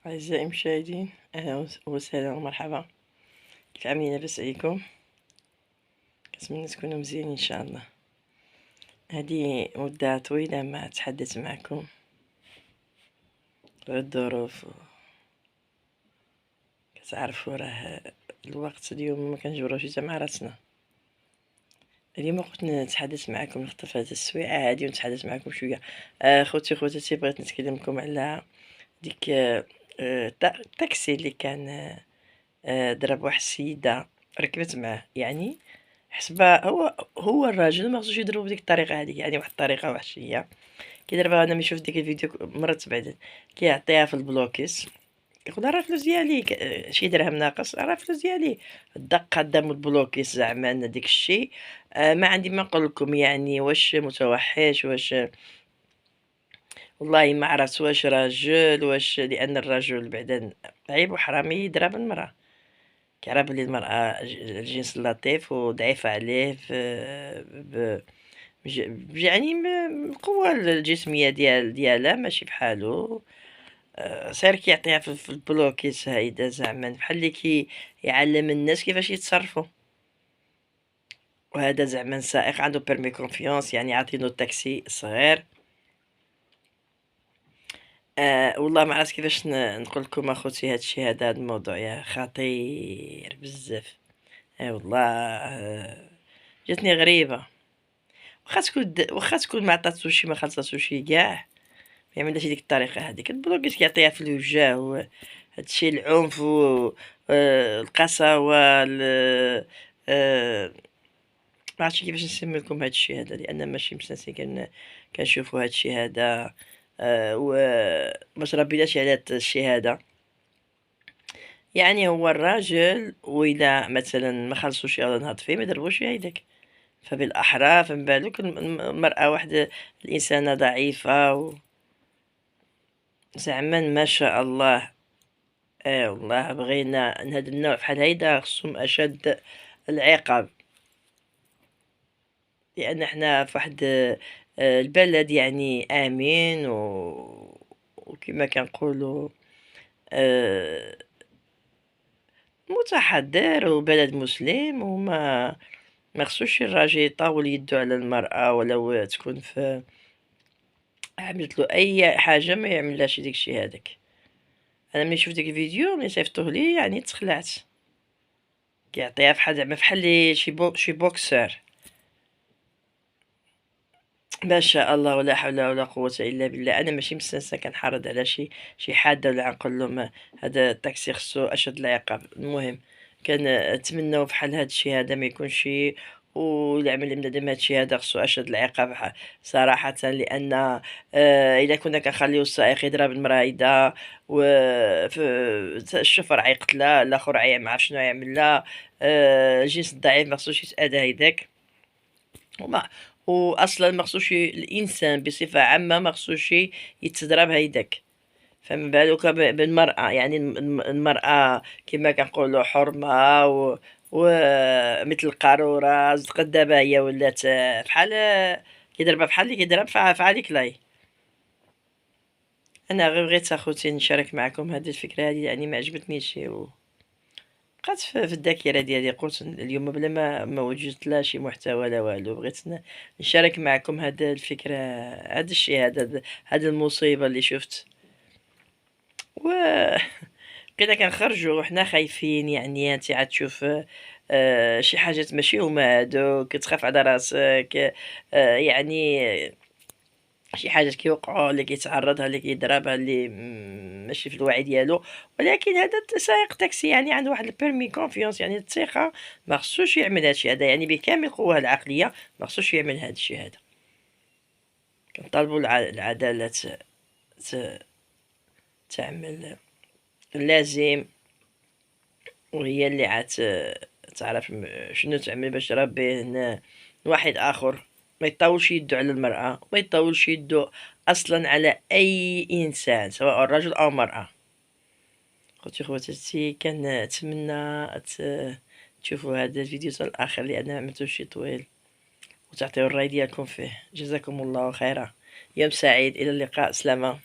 أعزائي المشاهدين، أهلا وسهلا ومرحبا. كيف عاملين؟ لاباس عليكم؟ كنتمنى تكونوا مزيانين إن شاء الله. هذه مدة طويلة ما أتحدث معكم الظروف، كتعرفوا راه الوقت اليوم ما كنجبروش حتى مع راسنا. اليوم قلت نتحدث معكم، نخطف هذه السويعة هذه ونتحدث معكم شوية. خوتي خواتاتي، بغيت نتكلمكم على ديك التاكسي اللي كان ضرب واحد السيدة ركبت معاه. يعني حسبها هو الراجل ما خصوش يضربو بديك الطريقة هذيك، يعني واحد الطريقة وحشية. كي دابا انا ملي شفت ديك الفيديو مرات بعدا كيعطيها في البلوكيس، كياخدها راه فلوس ديالي، شي درهم ناقص راه فلوس ديالي. دق قدام البلوكيس زعما أن داك الشيء. ما عندي ما نقول لكم، يعني واش متوحش، واش والله ما عرفت واش راجل، واش لان الرجل بعدا عيب وحرامي يضرب المرأة. كيعرف بلي المرأة الجنس اللطيف وضعيفة عليه ب... يعني القوة الجسمية ديالها ماشي بحالو. سير كيعطيها في البلوكيس هايدا، زعما بحال اللي يعلم الناس كيفاش يتصرفوا. وهذا زعما سائق عنده بيرمي كونفيونس، يعني عاطينو التاكسي صغير. والله ما عرفت كيفاش نقول لكم اخوتي، هادشي هذا الموضوع يا خطير بزاف. والله جاتني غريبة. واخا تكون ما عطاتوش ما خلصاتوش كاع، ما يعملهاش ديك الطريقة هذيك. البلوكيت كيعطيها في الوجه هادشي العنف و القساوة ما عرفتش كيفاش نسمي لكم هادشي هذا، لان ماشي مسنسي كنشوفوا هادشي هذا. وما تربيناش على هادشي هذا. يعني هو الراجل وإذا مثلا ما خلصوش يلا نهض فيه ما يضربوش هيداك. فبالأحرى فما بالك المرأة واحدة الإنسانة ضعيفة زعما ما شاء الله. والله بغينا هاد النوع بحال هيدا خصهم أشد العقاب، لأن حنا في واحد البلد يعني آمن وكما كنقولوا آه، متحضر وبلد مسلم، ما خصوش الراجل يطاول يدو على المرأة ولو تكون في عملت له اي حاجه ما يعملهاش داك الشيء هذاك. انا ملي شفت ديك الفيديو ملي صيفطوه لي يعني تخلعت. كيعطيها فحال زعما فحال لي شي بوكسر. ما شاء الله ولا حول ولا قوه الا بالله. انا ماشي مستنسه كنحرض على شي حاده ولا نقول لهم هذا التاكسي خصو اشد العقاب. المهم كنتمناو بحال هذا الشيء هذا ما يكونش، وإلا عمل بنادم هاد الشيء هذا خصو اشد العقاب صراحه. لان اذا كنا كنخليو السائق يضرب المرايده و الشوفر عيقتلها، الاخر ما عرف شنو يعمل لها. الجنس الضعيف ما خصوش يتاذى هيداك. وما واصلا ما خصوش الانسان بصفه عامه ما خصوش يتضرب هيداك. فما بالك بالمرأة، يعني المرأة كما كنقولوا حرمة ومثل القارورة. قد دابا هي ولات بحال كيضربها بحال اللي كيضرب فعلي كلاي. انا غير بغيت اخوتي نشارك معكم هذه الفكرة هذه، يعني ما عجبتنيش بقات في الذاكرة ديالي. قلت اليوم بلا ما وجدت لا شي محتوى لا والو، بغيت نشارك معكم هذه الفكرة، هذا الشيء هذا المصيبة اللي شفت. و بقينا كنخرجوا وحنا خايفين. يعني انت عاد تشوف شي حاجات ماشي هما هادوك، تخاف على راسك. يعني شي حاجات كيوقعوا اللي كيتعرضها اللي كيضربها اللي ماشي في الوعي ديالو. ولكن هذا سائق تاكسي يعني عنده واحد البيرمي كونفيونس، يعني الثقه. ما خصوش يعمل هادشي هذا، يعني بكامل قواه العقليه ما خصوش يعمل هادشي هذا. كنطالبوا العداله تعمل اللازم، وهي اللي عاد تعرف شنو تعمل باش ربي واحد اخر ما يطولش يدو على المرأة، ما يطولش يدو اصلا على اي انسان سواء رجل او مرأة. خوتي خواتاتي كنتمنى تشوفوا هذا الفيديو حتى الاخر، لان ما عملتوش طويل، وتعطيو الراي ديالكم فيه. جزاكم الله خيرا، يوم سعيد، الى اللقاء، سلامة.